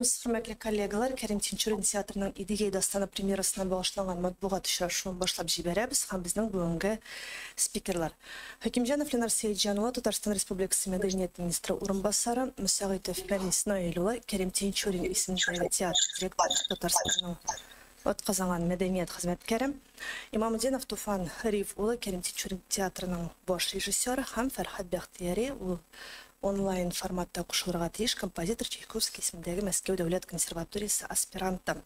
Hürmetli kollegalar, Kerim Tinçur'un teatrının İdigey Dastanı premierasına bağışlanan matbuat uçrashuvun başlap jiberебиз һәм безнең бүгенге спикерлар. Хакимҗанов Ленар Сәйитҗан улы, Татарстан Республикасы Мәдәният министры урынбасары, Мөсәгыйтов Фәнис Наил улы, Керим Тинчурин исемендәге театр директоры, Татарстанның атказанган мәдәният хезмәткәре, Имамудинов Туфан Риф улы, Керим Тинчурин театрының баш режиссеры һәм Фәрхәт Бәхтияри ул онлайн форматта кушылырга тиеш композитор Чайковский исемендәге Мәскәү дәүләт консерваториясе аспиранты.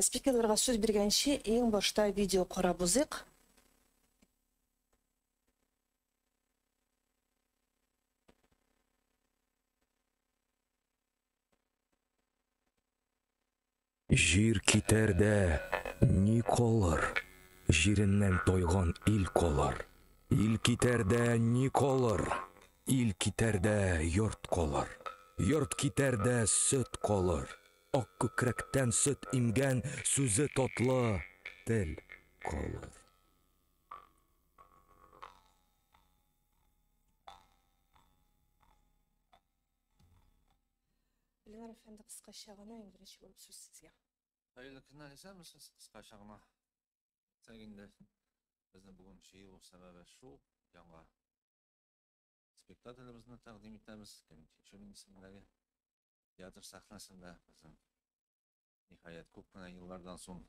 Спикерларга сүз биргәнче, иң башта видео карап узыйк. Жир китердә ни колыр, җиреннән тойган ил колыр. Ил китердә ни колыр, ил китердә йорт колыр. Йорт китердә сөт колыр. Ак күкрәктән сөт имгән сүзе татлы тел колыр. Ленар әфәнде кыскача гына иң беренче булып сүз сезгә. Hayırlı günler isemiz kıskaça gına. Sevgili bizden bugün şiir o sebebi şu yanğa spektaklımızı takdim etmemiz Kerim isimleri tiyatro sahnasında bizim nihayet ko'pgina yıllardan so'ng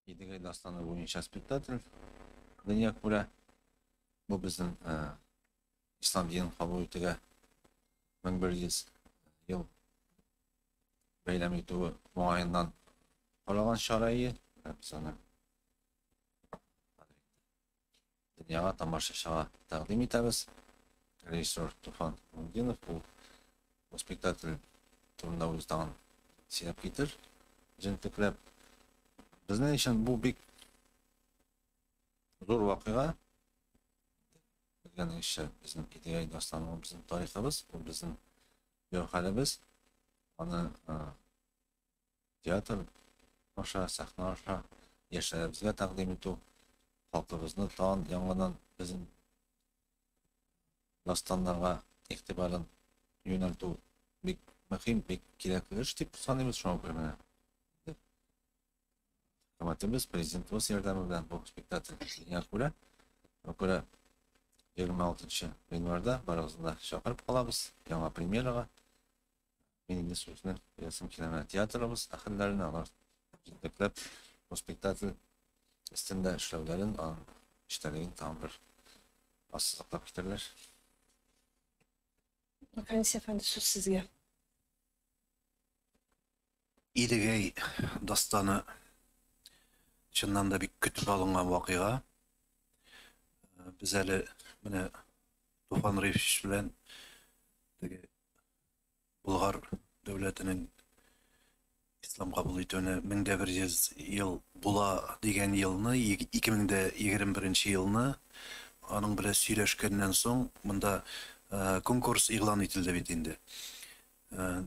Yedigay Dastanı bo'yicha spektakl Dünya Kupası bu bizim İslam dinini qabul etiga 1100 yıl beylem etuvi muayyandan qolagan şarayı sana dunyoga tomoshaga taqdim etamiz. Rejissor Tufan Imamudinov bu spektakl turida o'zidan sinab ketir. Jintiklab bizning uchun bu bek zo'r voqea. Bilganing ishi bizning Yedigay Dostonimiz, bizning tariximiz, bu bizning yo'qolimiz. Onu teatr aşa, sahne aşa yaşlarımızga taqdim etu, xalqimizni tan yangidan bizim dastanlarga ihtibarın yöneltu bek muhim, bek kerakli ish deb sanaymiz shuni bilan. Hukumatimiz, prezidentimiz yordami bilan bu spektaklga ko'ra 26 yanvarda barozda chaqirib qolamiz yangi premyeraga. Benim de sözüne resim kileme tiyatromuz ahillerine alar. Ciddiklep bu spektakl üstünde işlevlerin işlerin tam bir asızlıkla bitirler. Фәнис әфәнде сүз сезгә. Yedigay Dastanı чыннан да бик көтүп алынган вакыйга. Biz әле менә Туфан Рифич белән Bulgar devletinin İslam kabul ettiğine 1100 yıl bula degen yılını 2021 yılını onun bile söyleşkenden soň bunda konkurs ilan etildi bitindi.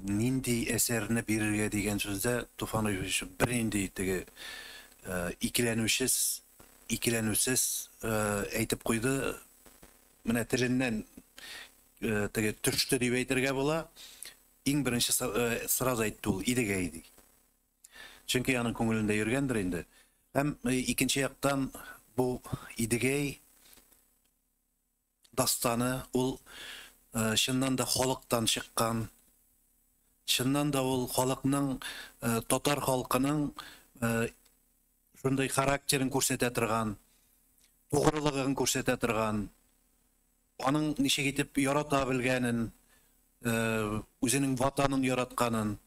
Nindi eserini birige degen sözde Tufan Rifich birindi dege ikilenüsiz aytып koydu. Mine tilinden tege türkçe diye aytırga bola. İң birinci sırada aytты ул Yedigay ди. Çünkü yanın көңүлүндө yürgendir indi. Hem ikinci yaktan bu Yedigay dastanı ул şundan da halktan çıkkan, şundan da ул halkның Tatar halkının şunday karakterin ko'rsata turgan, to'g'riligini ko'rsata turgan, onun nişe gitip yarata bilgenin, özünün vatanın yaratkanın,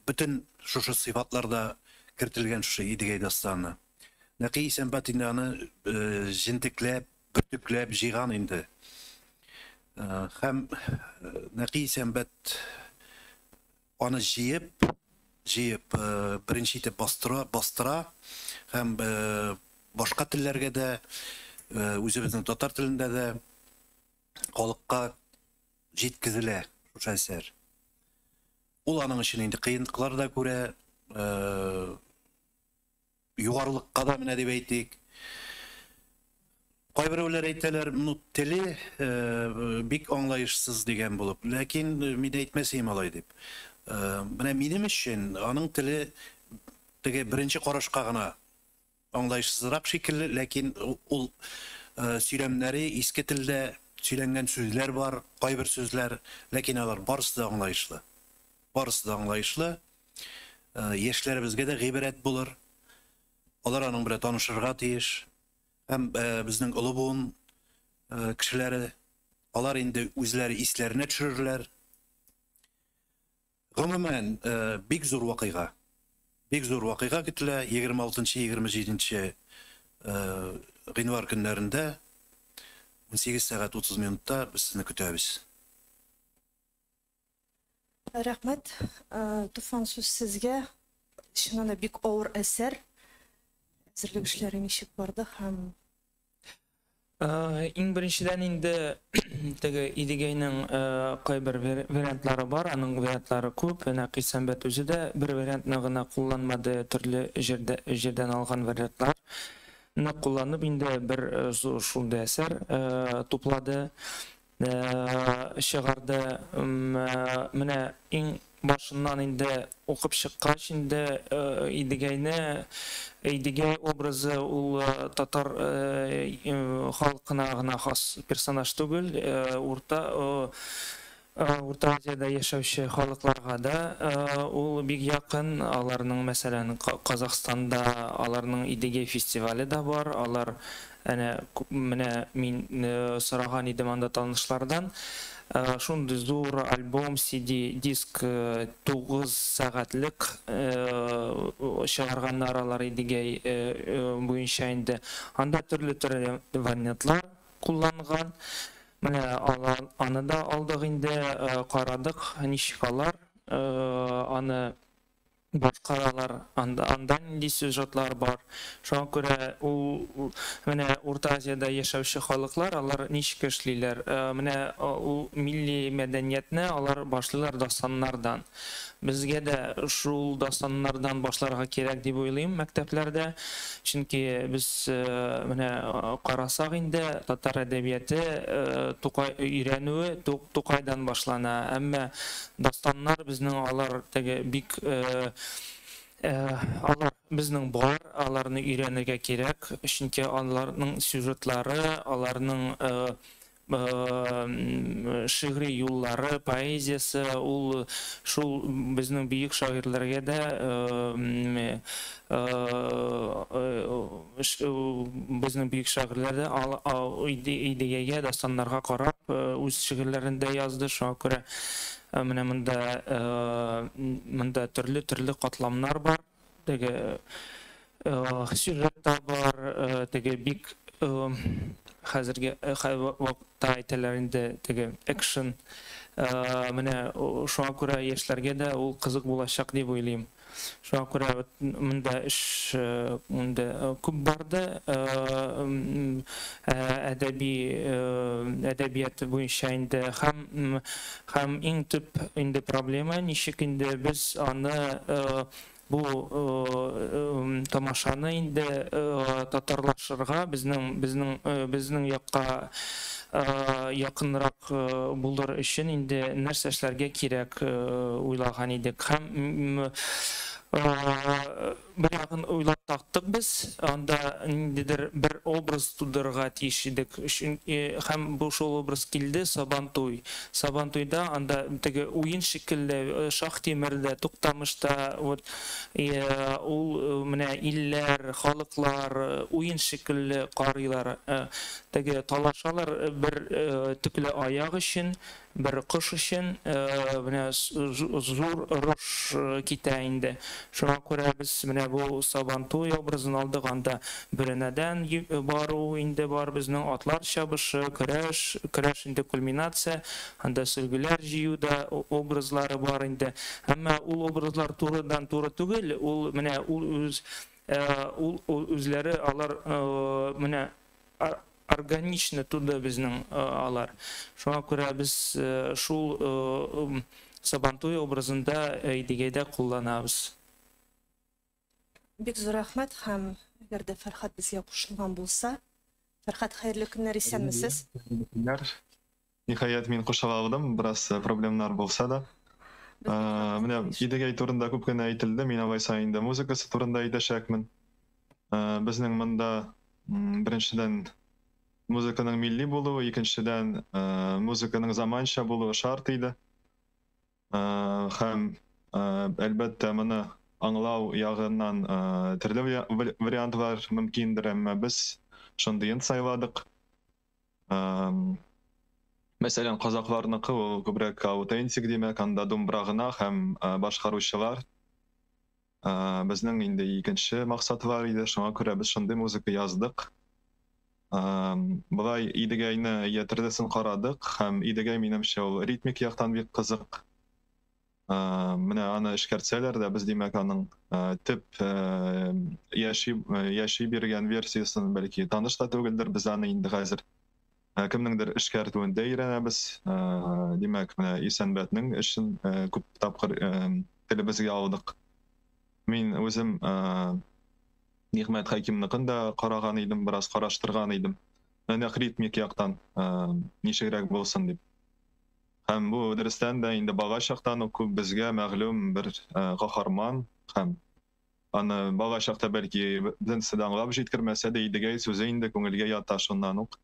bütün şu sıfatlarda kirtilgen şu Yedigay Dastanı. Naki sempatini jintiklep, bütüklep, jigan indi. Hem naki sempat onu jiyip birinci de bastıra, hem başka tillerge de, özümüzün Tatar tilinde de halkka жеткізіле şu eser. Ул аның өчен инде кыйынлыклар да күрә, югарылыкка да менә дип әйтик. Кайбіреулер әйтәләр, теле бик аңлайышсыз дигән булып, ләкин мин әйтмәсем алай дип. Менә минем өчен аның теле теге беренче карашка гына аңлайышсызрак шикелле, ләкин ул сөйләмнәре иске телдә сөйләнгән сүзләр бар, кайбер сүзләр, ләкин алар барысы да аңлайышлы. Барысы да аңлайышлы. Яшьләребезгә дә гыйбрәт булыр. Алар аның белән танышырга тиеш. Һәм безнең олы буын кешеләре, алар инде үзләре исләренә төшерерләр. Гомумән, бик зур вакыйга. Бик зур вакыйга көтелә 26-27 гыйнвар көннәрендә 18 сәгать 30 минутта без сезне көтәбез. Рәхмәт. Туфан сүз сезгә. Чыннан да бик авыр әсәр. Әзерлек эшләре ничек барды һәм Иң беренчедән инде теге идегәйнең кайбер вариантлары бар, аның вариантлары күп. Нәкый Сәмбәт үзе дә бер вариантны гына кулланмады, төрле җирдән алган вариантлар. Кулланып инде бер шундый әсәр туплады, чыгарды. Менә иң башыннан инде укып чыккач инде идегәй образы ул татар халкына гына хас персонаж түгел, урта Азияда яшәүче халыкларга да ул бик якын. Аларның мәсәлән Казакстанда аларның идегәй фестивале да бар. Алар менә мин сораган идем анда танышлардан. Шундый зур альбом, CD, диск 9 сәгатьлек чыгарганнар алар идегәй буенча инде. Анда төрле вариантлар кулланган. Менә аны да алдык инде, карадык, ничек алар, аны башкаралар, андан инде сюжетлар бар. Шуңа күрә ул менә Урта Азияда яшәүче халыклар, алар ничек эшлиләр? Менә ул милли мәдәниятне алар башлыйлар дастаннардан. Безгә дә шул дастаннардан башларга кирәк дип уйлыйм мәктәпләрдә. Чөнки без менә карасак инде татар әдәбияты Тукай өйрәнүе Тукайдан башлана. Әмма дастаннар безнең алар теге бик алар безнең бар, аларны өйрәнергә кирәк. Чөнки аларның сюжетлары, аларның шигъри юллары, поэзиясы, ул шул безнең бийек шагыйрьләргә дә безнең бийек шагыйрьләр дә идегәгә, дастаннарга карап үз шигырьләрендә язды. Шуңа күрә менә монда төрле катламнар бар. Теге сюжеттар бар, теге бик хәзерге вакытта әйтәләр инде теге экшен. Менә шуңа күрә яшьләргә дә ул кызык булачак дип уйлыйм. Шуңа күрә монда эш күп барды. Әдәбият буенча инде һәм иң төп инде проблема ничек инде без аны бу тамашаны инде татарлашырга, безнең якка якынрак булыр өчен инде нәрсә эшләргә кирәк уйлаган идек. Һәм бер ягын уйлап тактык без, анда ниндидер бер образ тудырга тиеш идек. Һәм бу шул образ килде Сабантуй. Сабантуйда анда теге уен шикелле Шахтимердә, Туктамышта ул менә илләр, халыклар уен шикелле карыйлар. Теге талашалар бер төкле аяк өчен, бер кыш өчен, менә зур руш китә инде. Шуңа күрә без менә бу Сабантуй образын алдык. Анда беренәдән бару инде бар, безнең атлар чабышы, көрәш инде кульминация, анда сөлгеләр җыю да образлары бар инде. Әмма ул образлар турыдан туры түгел, ул менә ул үзләре алар менә органичны туды безнең алар. Шуңа күрә без шул Сабантуй образында идегәйдә кулланабыз. Бик зур рәхмәт һәм әгәр дә Фәрхат безгә кушылган булса, Фәрхат, хәерле көннәр, исәнмесез? Nihayet min кушып алдым, biraz problemler bolsa da. Менә идегәй турында күп кенә әйтелде, мин авай сайында музыкасы турында әйтәчәкмен. Безнең монда беренчедән музыканың милли булуы, икенчедән музыканың заманча булуы шарт иде. Һәм әлбәттә моны аңлау ягыннан төрле вариантлар мөмкиндер, әмма без шундыйын сайладык. Мәсәлән, казакларныкы ул күбрәк аутентик димәк, анда думбра гына һәм башкаручылар. Безнең инде икенче максатлар иде, шуңа күрә без шундый музыка яздык. Булай идегәйне ятырдысын карадык һәм идегәй минемчә ул ритмик яктан бик кызык. Менә аны эшкәртсәләр дә без димәк аның төп яши биргән версиясын бәлки таныш та түгелдер, без аны инде хәзер кемнеңдер эшкәртүендә өйрәнәбез. Димәк, менә Исәнбәтнең эшен күп тапкыр телебезгә алдык. Мин үзем Нигъмәт Хәкимнекын да караган идем, бераз караштырган идем. Нәкъ ритмик яктан ничегрәк булсын дип. Һәм бу дөрестән дә инде бала чактан ук күп безгә мәгълүм бер каһарман һәм аны бала чакта бәлки безнсе дә аңлап җиткермәсә дә идегәй сүзе инде күңелгә ята шуннан ук.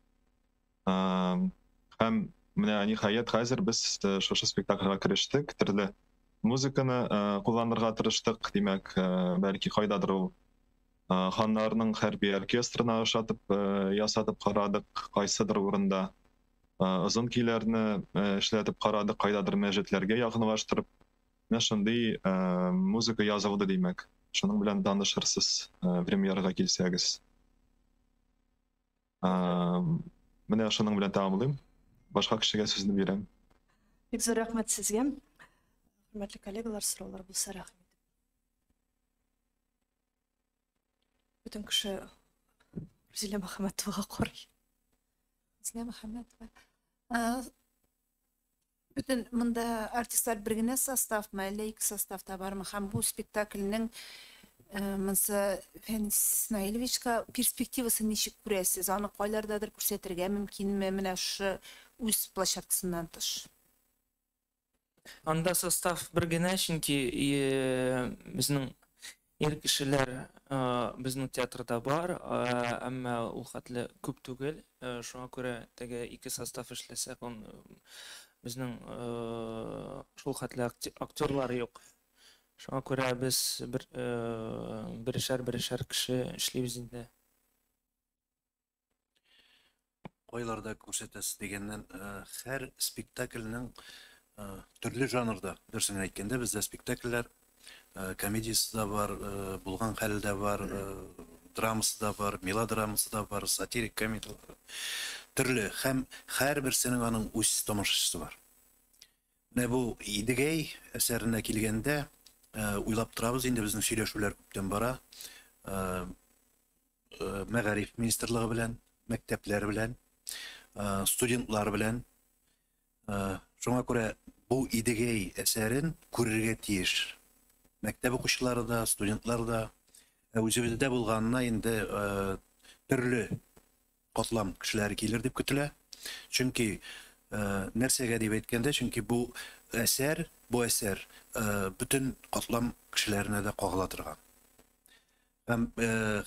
Һәм менә ниһаять хәзер без шушы спектакльгә керештек, төрле музыканы кулланырга тырыштык, димәк, бәлки кайдадыр ул ханнарның хәрби оркестрына ошатып ясатып карадык, кайсыдыр урында озын көйләрне эшләтеп карадык, кайдадыр мәҗетләргә якынлаштырып. Менә шундый музыка язылды димәк. Шуның белән танышырсыз премьерага килсәгез. Менә шуның белән тәмамлыйм. Башка кешегә сүзне бирәм. Бик зур рәхмәт сезгә. Хөрмәтле коллегалар, сораулар булса рәхмәт. Бүтән кеше Рузилә Мөхәммәтовага карый. Рузилә Мөхәммәтова. Бүтән монда артистлар бер генә составмы, әллә ике составта бармы? Һәм бу спектакльнең Мөнса Фәнис Исмәгыйлевичка перспективасы ничек күрәсез? Аны кайлардадыр күрсәтергә мөмкинме менә шу үз площадкасыннан тыш? Анда состав бер генә, чөнки безнең ир кешеләр безнең театрда бар, әмма ул хәтле күп түгел. Шуңа күрә теге ике состав эшләсәк, безнең шул хәтле актерлар юк. Шуңа күрә без берешәр кеше эшлибез инде. Кайларда күрсәтәсез дигәннән, һәр спектакльнең төрле жанрда, дөресен әйткәндә, бездә спектакльләр комедиясы да бар, булган хәле дә бар, драмасы да бар, мелодрамасы да бар, сатирик комедиялар. Төрле һәм һәрберсенең аның үз тамашачысы бар. Менә бу идегәй әсәренә килгәндә, уйлап торабыз, инде безнең сөйләшүләр күптән бара. Мәгариф министрлыгы белән, мәктәпләр белән, студентлар белән. Шуңа күрә бу идегәй әсәрен күрергә тиеш. Мәктәп укучылары да, студентлар да, үзебездә булганына инде төрле катлам кешеләр килер дип көтелә. Чөнки нәрсәгә дип әйткәндә, чөнки бу әсәр бүтән катлам кешеләренә дә кагыла торган. Һәм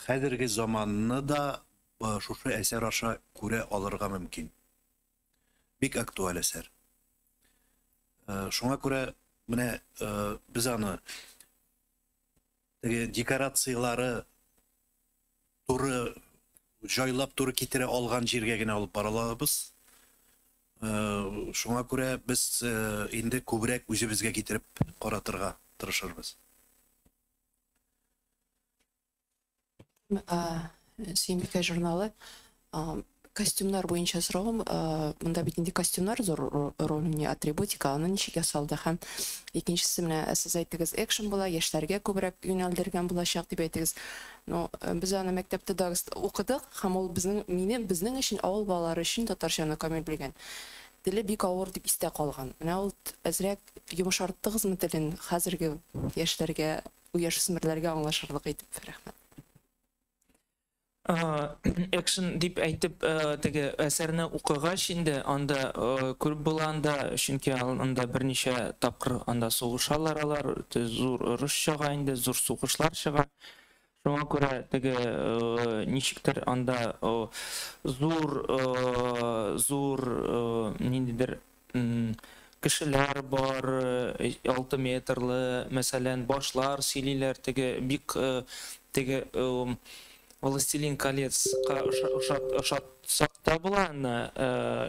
хәзерге заманны да шушы әсәр аша күрә алырга мөмкин. Бик актуаль әсәр. Шуңа күрә менә без аны декорациялары туры җайлап туры китерә алган җиргә генә алып баралабыз. Шуңа күрә без инде күбрәк үзебезгә китереп каратырга тырышырбыз. Сөембикә журналы костюмнар буенча сорагым, монда бит инде костюмнар зур роль, атрибутика, аны ничек ясалды һәм икенчесе менә сез әйттегез, экшен була, яшьләргә күбрәк юнәлдергән булачак дип әйттегез. Без аны мәктәптә дә укыдык һәм ул безнең өчен, авыл балалары өчен татарчаны камил белгән. Теле бик авыр дип истә калган. Менә ул әзрәк йомшарттыгызмы телен хәзерге яшьләргә, яшүсмерләргә аңлашырлык итеп? Рәхмәт. Action дип әйтеп теге әсәрне укыгач инде анда күреп булганда чөнки анда берничә тапкыр анда сугышалар алар зур урыш чыга инде зур сугышлар чыга. Шуңа күрә теге ничектер анда зур ниндидер кешеләр бар 6 метрлы мәсәлән башлар сөйлиләр теге бик теге Властелин колец ошатса була аны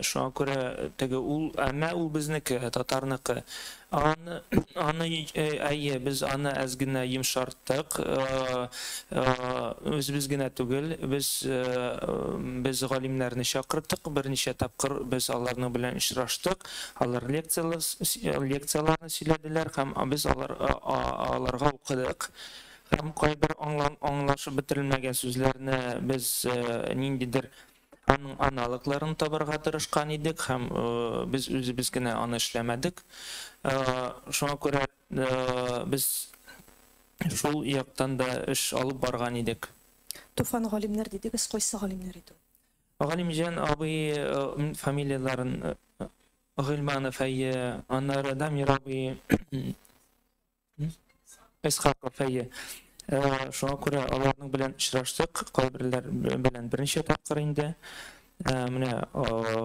шуңа күрә теге ул әмма ул безнеке татарныкы аны әйе без аны әз генә йомшарттык үзебез генә түгел без галимнәрне чакырттык берничә тапкыр без аларның белән очраштык алар лекцияларны сөйләделәр һәм без аларга укыдык һәм кайбер аңлашып бетерелмәгән сүзләрне без ниндидер аның аналыкларын табарга тырышкан идек һәм без үзебез генә аны эшләмәдек. Шуңа күрә без шул яктан да эш алып барган идек. Туфан галимнәр дидегез, кайсы галимнәр иде? Галимҗан абый фамилияларын Гыйльманов әйе, аннары Дамир абый Исхаков әйе. Шуңа күрә аларның белән очраштык, кайберләр белән берничә тапкыр инде. Менә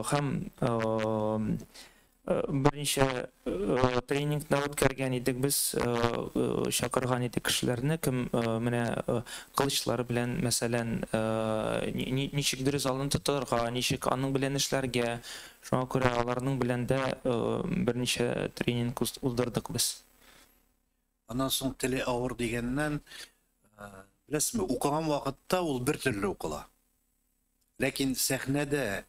һәм берничә тренингны үткәргән идек без, чакырган идек кешеләрне, кем менә кылычлар белән, мәсәлән, ничек дөрес алын тотарга, ничек аның белән эшләргә. Шуңа күрә аларның белән дә берничә тренинг уздырдык без. Анан соң теле авыр дигәннән, беләсезме, укыган вакытта ул бер төрле укыла. Ләкин сәхнәдә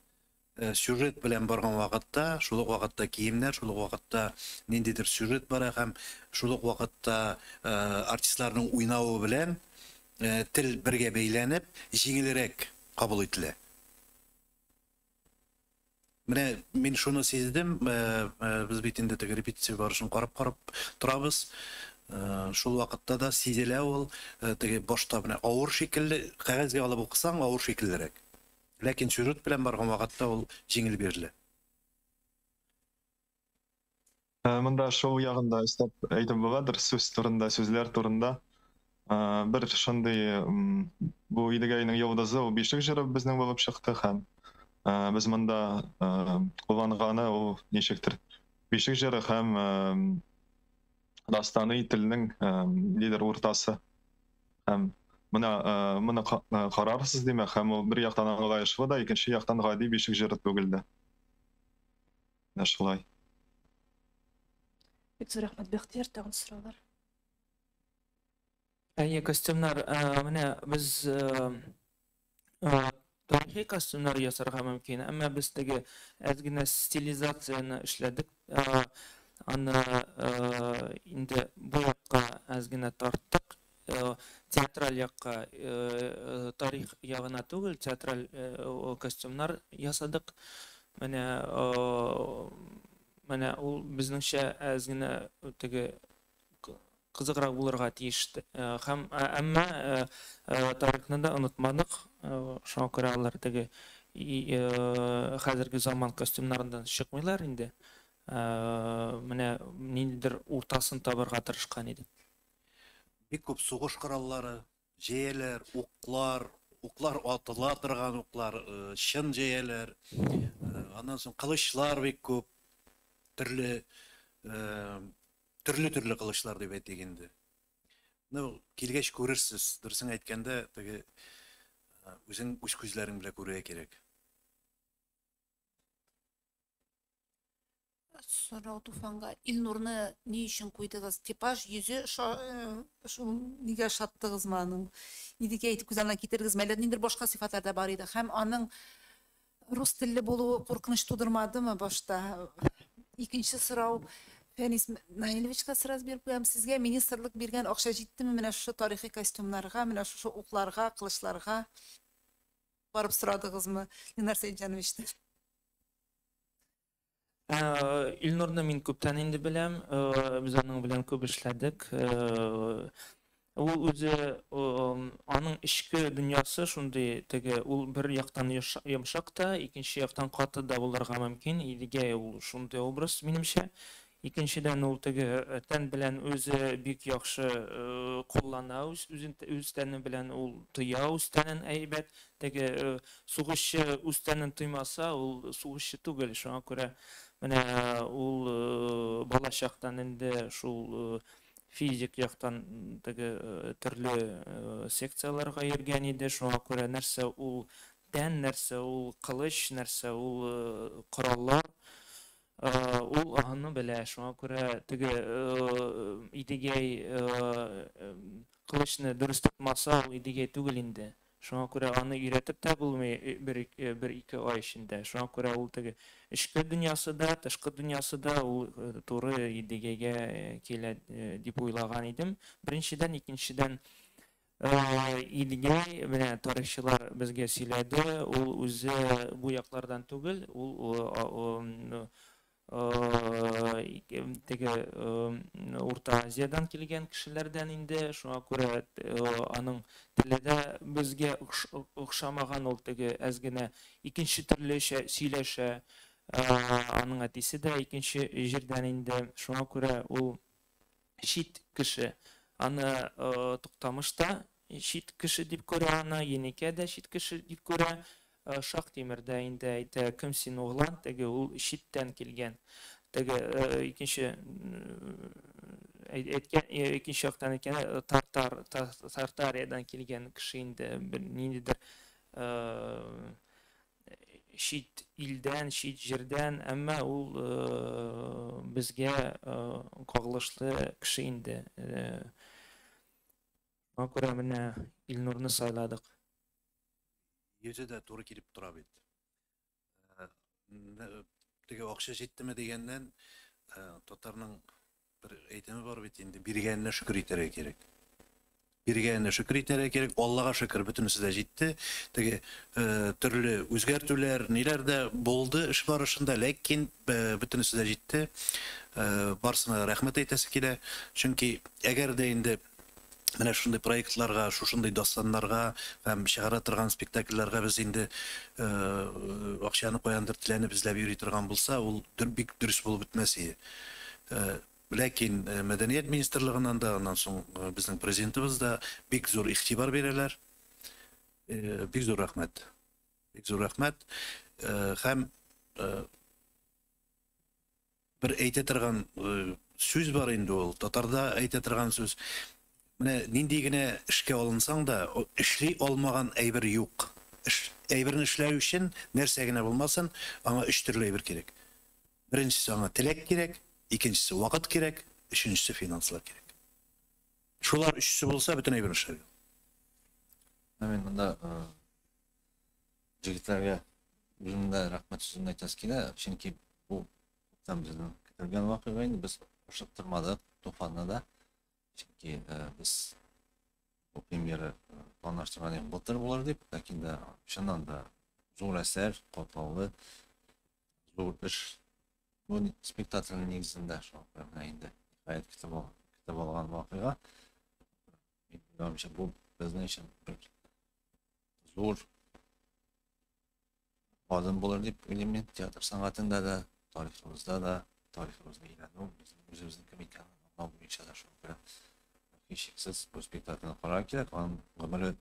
сюжет белән барган вакытта, шул ук вакытта киемнәр, шул ук вакытта ниндидер сюжет бара һәм шул ук вакытта артистларның уйнавы белән тел бергә бәйләнеп, җиңелрәк кабул ителә. Менә мин шуны сиздем, без бит инде теге репетиция барышын карап торабыз. Шул вакытта да сизелә ул теге башта менә авыр шикелле, кәгазьгә алып укысаң авыр шикеллерәк. Ләкин сюжет белән барган вакытта ул җиңел бирелә. Монда шоу ягында өстәп әйтеп буладыр, сүз турында, сүзләр турында. Бер шундый бу Идегәйнең йолдызы, ул бишек җыры безнең булып чыкты һәм без монда кулланганы ул ничектер бишек җыры һәм дастаны телнең лидер уртасы. Һәм моны карарсыз димәк, һәм ул бер яктан аңлаешлы да, икенче яктан гади бишек җыры түгел дә. Шулай. Бик зур рәхмәт, Бәхтияр, тагын сораулар. Әйе, костюмнар, менә без тарихи костюмнар ясарга мөмкин, әмма без теге әз генә стилизацияны эшләдек. Аны инде бу якка әз генә тарттык. Театраль якка, тарих ягына түгел, театраль костюмнар ясадык. Менә ул безнеңчә әз генә теге кызыграк булырга тиеш. Һәм әмма тарихны да онытмадык. Шуңа күрә алар теге хәзерге заман костюмнарындан чыкмыйлар инде. Менә ниндидер уртасын табарга тырышкан иде. Бик күп сугыш кораллары, җәяләр, уклар атыла торган уклар, чын җәяләр, аннан соң кылычлар бик күп, төрле кылычлар дип әйтик инде. Ну, килгәч күрерсез, дөресен әйткәндә, теге үзең үз күзләрең белән күрергә кирәк. Сорау Туфанга Илнурны ни өчен куйдыгыз? Типаж йөзе шул нигә шаттыгыз маның? Идегә әйтеп күзаллан китергез, мәллә ниндер башка сыйфатлар да бар иде. Һәм аның рус телле булуы куркыныч тудырмадымы башта? Икенче сорау Фәнис Наилевичка сразу биреп куям сезгә. Министрлык биргән акча җиттеме менә шушы тарихи костюмнарга, менә шушы укларга, кылычларга? Барып сорадыгызмы, Ленар Сәйҗановичтан? Илнурны мин күптән инде беләм, без аның белән күп эшләдек. ул үзе аның ішкі дүниясы шундай теге ул бер яктан йомшак та, икенче яктан каты да булырга мөмкин. Идегәй ул шундай образ минемчә. Икенчедән ул теге тән белән үзе бик яхшы куллана, үз тәне белән ул тоя үз тәнен әйбәт. Теге сугышчы үз тәнен тоймаса, ул сугышчы түгел. Шуңа күрә менә ул бала чактан инде шул физик яктан теге төрле секцияларга йөргән иде. Шуңа күрә нәрсә ул тән, нәрсә ул кылыч, нәрсә ул кораллар, ул аны белә. Шуңа күрә теге идегәй кылычны дөрес тотмаса, ул идегәй түгел инде. Шуңа күрә аны өйрәтеп тә булмый бер-ике ай эчендә. Шуңа күрә ул теге эчке дөньясы да, тышкы дөньясы да ул туры идегәйгә килә дип уйлаган идем. Беренчедән, икенчедән идегәй менә тарихчылар безгә сөйләде, ул үзе бу яклардан түгел, ул теге Урта Азиядан килгән кешеләрдән инде. Шуңа күрә аның теле дә безгә охшамаган, ул теге әз генә икенче төрлечә сөйләшә. Аның әтисе дә икенче җирдән инде. Шуңа күрә ул чит кеше. Аны Туктамышта чит кеше дип күрә, аны Енекә дә чит кеше дип күрә. Шактимердә инде әйтә, кем син углан, теге ул читтән килгән. Теге икенче әйткән, икенче яктан икән, Тартариядан килгән кеше инде, ниндидер чит илдән, чит җирдән, әмма ул безгә кагылышлы кеше инде. Шуңа күрә менә Илнурны сайладык. Yüzü de doğru girip durabilir. Teге акча жеттіме дегеннен Татарның bir әйтеме бар бит инде, биргәненә шөкер итәргә кирәк. Биргәненә шөкер итәргә кирәк. Аллага шөкер, бөтенесе дә җитте. Теге төрле үзгәртүләр, ниләр дә булды эш барышында, ләкин бөтенесе дә җитте. Барсына рәхмәт әйтәсе килә. Чөнки әгәр дә инде менә шундый проектларга, шушындай дастаннарга һәм чыгара торган спектакльләргә без инде акчаны куяндыр теләнеп эзләп йөри торган булса, ул бик дөрес булып бетмәс иде. Ләкин Мәдәният министрлыгыннан да, аннан соң безнең президентыбыз да бик зур игътибар бирәләр. Бик зур рәхмәт. Бик зур рәхмәт. Һәм бер әйтә торган сүз бар инде ул. Татарда әйтә торган сүз. Менә нинди генә эшкә алынсаң да, эшли алмаган әйбер юк. Әйберне эшләү өчен нәрсә генә булмасын, аңа өч төрле әйбер кирәк. Беренчесе аңа теләк кирәк, икенчесе вакыт кирәк, өченчесе финанслар кирәк. Шулар өчесе булса, бөтен әйбер эшләр. Мен монда җегетләргә үзем дә рәхмәт сүзен әйтәс килә, чөнки бу там безнең көтелгән вакыйга инде, без ошып тормадык Туфанны да. Чөнки biz bu премьера планлаштырган былтыр булыр дип, ләкин дә чыннан да зур әсәр, катлаулы, зур эш. Бу спектакльнең нигезендә шуңа инде гаять китап алган вакыйга. Минемчә, бу безнең өчен бер зур адым булыр дип уйлыйм. Театр сәнгатендә дә, тарихыбызда да, тарихыбызны өйрәнү, үзебезнең кем икәнен аңлау буенча да шуңа һичшиксез бу спектакльне карар кирәк. Аның гомере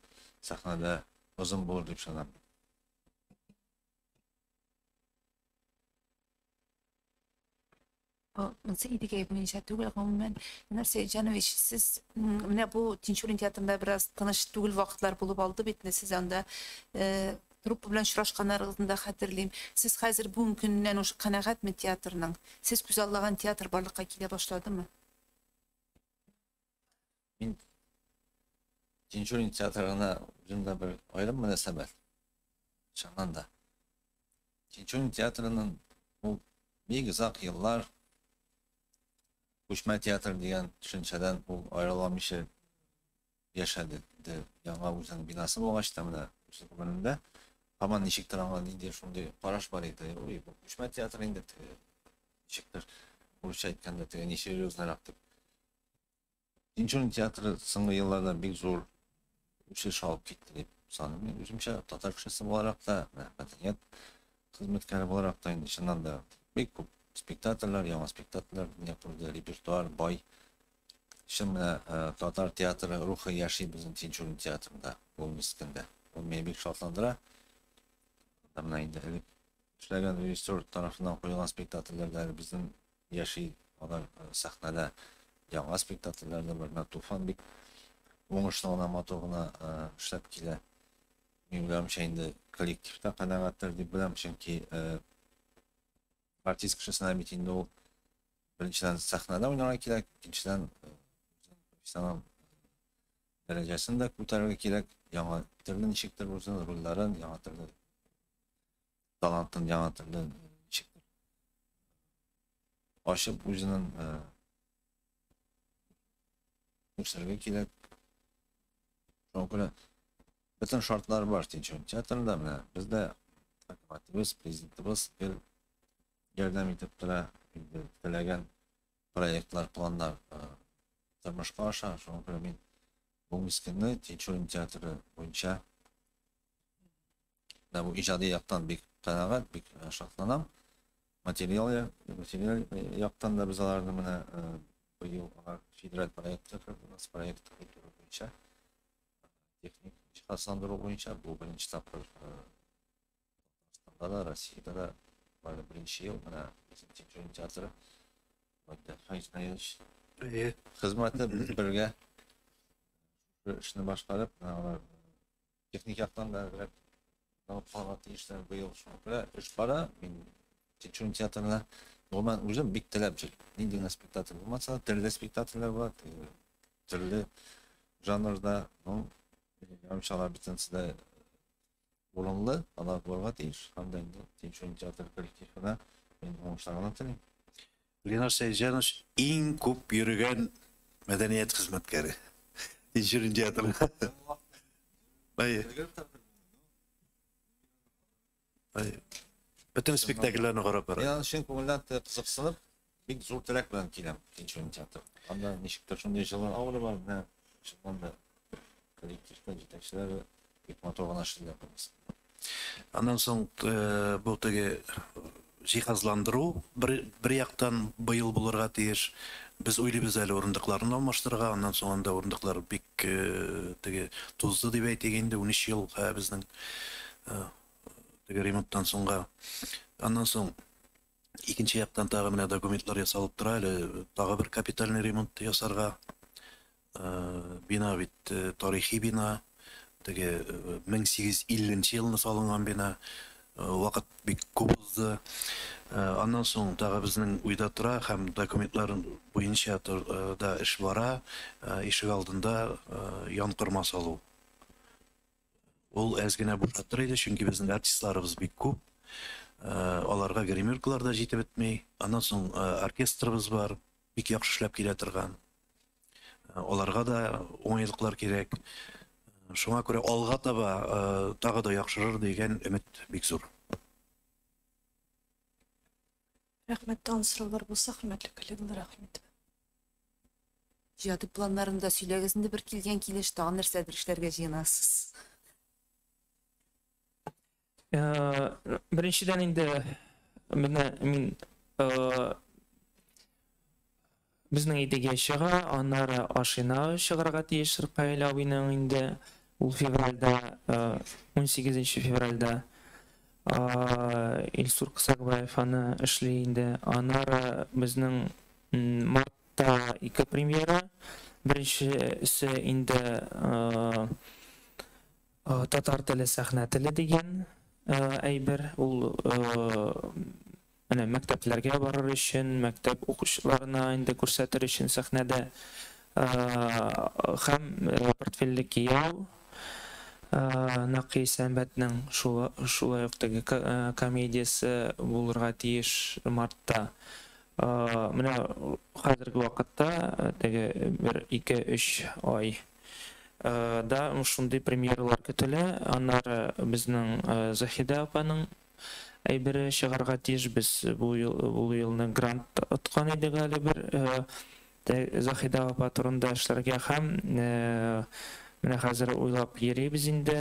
сәхнәдә озын булыр дип саныйм. Монсы идегәй буенча түгел, гомумән нәрсә Җанович, сез менә бу Тинчурин театрында бераз тыныч түгел вакытлар булып алды бит, сез анда труппа белән очрашканнарыгызда хәтерлим. Сез хәзер бүгенге көннән уж канәгатьме театрның? Сез күз аллаган театр барлыкка килә башладымы? Мин Тинчурин театрына үземдә бер аерым мөнәсәбәт. Чыннан да. Тинчурин театрының ул бик озак еллар күчмә театр дигән төшенчәдән ул аерыламыйча яшәде. Яңа үзенең бинасы булгач та менә үзенең һаман ничектер аңа нинди шундый караш бар иде. Ой, бу күчмә театр инде ничектер урысча әйткәндә теге ничек үзләрәк дип. Tinçurun teatrı soңғы yıllarda бик зур үсеш алып кетті деп санаймын. Мен өзімше татар кішісі olarak да, мәдениет қызметкері olarak да енді шыннан да бик көп спектакльлар, яңа спектакльлар, дүния репертуар бай. Шын мына татар театры рухы яши біздің Tinçurun театрында, ол мискінде. Ол мені бик шатландыра. Мына енді эшләгән режиссер тарафынан қойылған спектакльләрдә біздің яши, алар сахнада яңа спектакльләрдә бар. Туфан бик оңышлы гына, матур гына эшләп килә. Мин уйларымча инде коллективта канагаттыр дип беләм, чөнки артист кешесенә бит инде ул беренчедән сахнада уйнарга кирәк, икенчедән профессионал дәрәҗәсен дә күтәрергә кирәк. Яңа төрле ничектер үзенең рольләрен, яңа төрле талантын, яңа төрле ничектер ачып үзенең gösterge kiyerek. Şonkuna bütün şartlar var Tinçurun teatrında mı? Bizde hükümetimiz, prezidentimiz yerden itip dilegen proyektler, planlar tırmışka aşağı. Şonkuna ben bu miskinli Tinçurun teatrı boyunca bu icadi yaptan bir kanaat, bir şartlanam. Materyal yaptan da biz alarını bu yıl federal proyektler, proyekt boyunca teknik cihazlandırma boyunca bu birinci tapır da Rusya'da da var birinci yıl bana bizim Tinçurun teatrı hizmeti birge işini başkarıp teknik yaktan da formatlı işler bu yıl şuna iş para Tinçurun teatrına normal uzun big talep Indian spektakl olmasa türlü spektakller var türlü janrda inşallah bir tanesi de olumlu Allah varga değil hamda indi Tinçurun teatr kolektifine ben oңuштар anlatayım. Ленар Сейжанович ең көп йөргән мәдәният хезмәткәре. Tinçurun театры. Bütün spektaкльләрне карап бара. Yani şen konudan kızıksınıp bir zor telek bilen kilem Tinçurun teatrı. Anda nişiktir şunday yıllar avlı var ne şundan kolektifte yetekçiler bir motorgan aşırı yapamız. Андан соң бұл теге жиһазландыру бір яктан быйыл булырга тиеш. Без уйлыйбыз әле урындыкларын алмаштырырга, андан соң анда урындыклар бик теге тузды дип әйтгәндә 13 ел безнең теге ремонттан соңга. Андан соң икенче яктан тагы менә документлар ясалып тора әле, тагы бер капитальный ремонт ясарга. Бина бит тарихи бина. Теге 1850 елны салынган бина, вакыт бик күп узды. Андан соң тагы безнең уйда тора һәм документларын буенча да эш бара, ишек алдында янкырма салу. Ул әз генә бушатыр иде, чөнки безнең артистларыбыз бик күп. Аларга гримеркалар да җитеп бетми. Андан соң оркестрыбыз бар, бик яхшы эшләп килә торган. Аларга да уңайлыклар кирәк. Шуңа күрә алга таба тагы да яхшырыр дигән өмет бик зур. Рәхмәт, танысыраулар булса, хөрмәтле коллегалар, рәхмәт. Җиһади планнарында сөйләгәсендә бер килгән килеш тагын нәрсәдер эшләргә җыенасыз. Birinçiden indi min bizning idega шыға, аннары ашына шығырға тиеш Рыпайлауының indi ул февральда 18 февральда Илсур Кысакбаев аны эшли инде. Аннары безнең мартта 2 премьера. Беренчесе инде татар теле, сәхнә теле дигән әйбер. Ул мәктәпләргә барыр өчен, мәктәп укучыларына инде күрсәтер өчен сәхнәдә һәм портфельле кияү, Нақи Сәмбәтнең шулай ук теге комедиясе булырга тиеш мартта. Менә хәзерге вакытта теге 1-2-3 ай да шундый премьералар көтелә. Аннары безнең Заһидә апаның әйбере чыгарга тиеш. Без бу елны грант аткан идек әле бер Заһида апа турында эшләргә һәм менә хәзер уйлап йөрибез инде.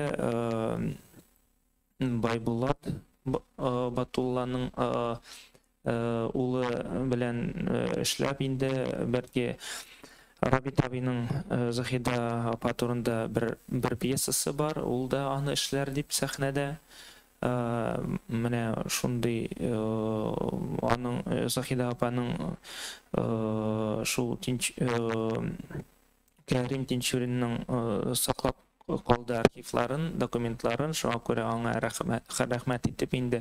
Байбулат Батулланың улы белән эшләп инде, бәлки Рабит абиның Заһида апа турында бер пьесасы бар, ул да аны эшләр дип сәхнәдә. Менә шундый аның Заһида апаның шул Кәрим Тинчуринның саклап калды архивларын, документларын, шуңа күрә аңа рәхмәт итеп инде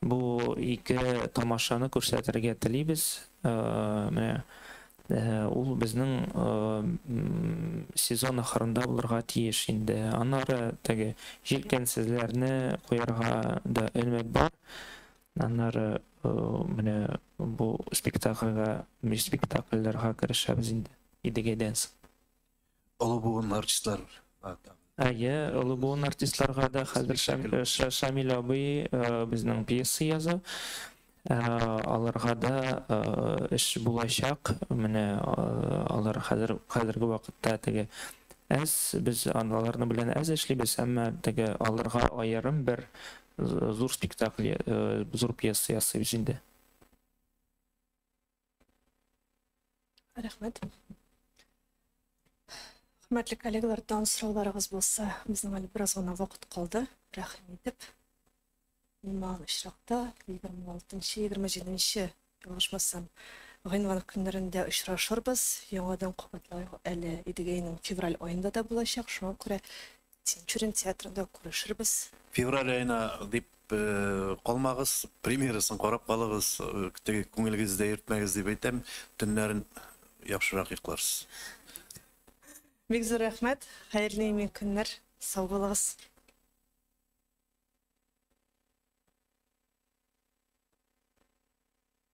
бу ике тамашаны күрсәтергә телибез. Менә ул безнең сезон ахырында булырга тиеш инде. Аннары теге җилкәнсезләрне куярга да өмет бар. Аннары менә бу спектакльләргә керешәбез инде. Идегәдән соң. Олы буын артистлар. Әйе, олы буын артистларга да хәзер Шамил абый безнең пьеса яза. Аларга да эш булачак. Менә алар хәзерге вакытта теге без аларны белән эшлибез, әмма теге аларга аерым бер зур спектакль, зур пьеса ясыйбыз инде. Рәхмәт. Хөрмәтле коллегалар, сорауларыгыз булса, безнең әле бераз гына вакыт калды. Рәхим итеп. Нема очракта 26-27 ялгышмасам, гыйнвар көннәрендә очрашырбыз. Яңадан кабатлау әле Идегәйнең февраль аенда да булачак. Шуңа күрә Тинчурин театрында күрешербез. Февраль айына дип калмагыз, премьерасын карап калыгыз, күңелегездә йөртмәгез дип әйтәм, төннәрен яхшырак йокларсыз. Бик зур рәхмәт. Хәерле көннәр. Сау булыгыз.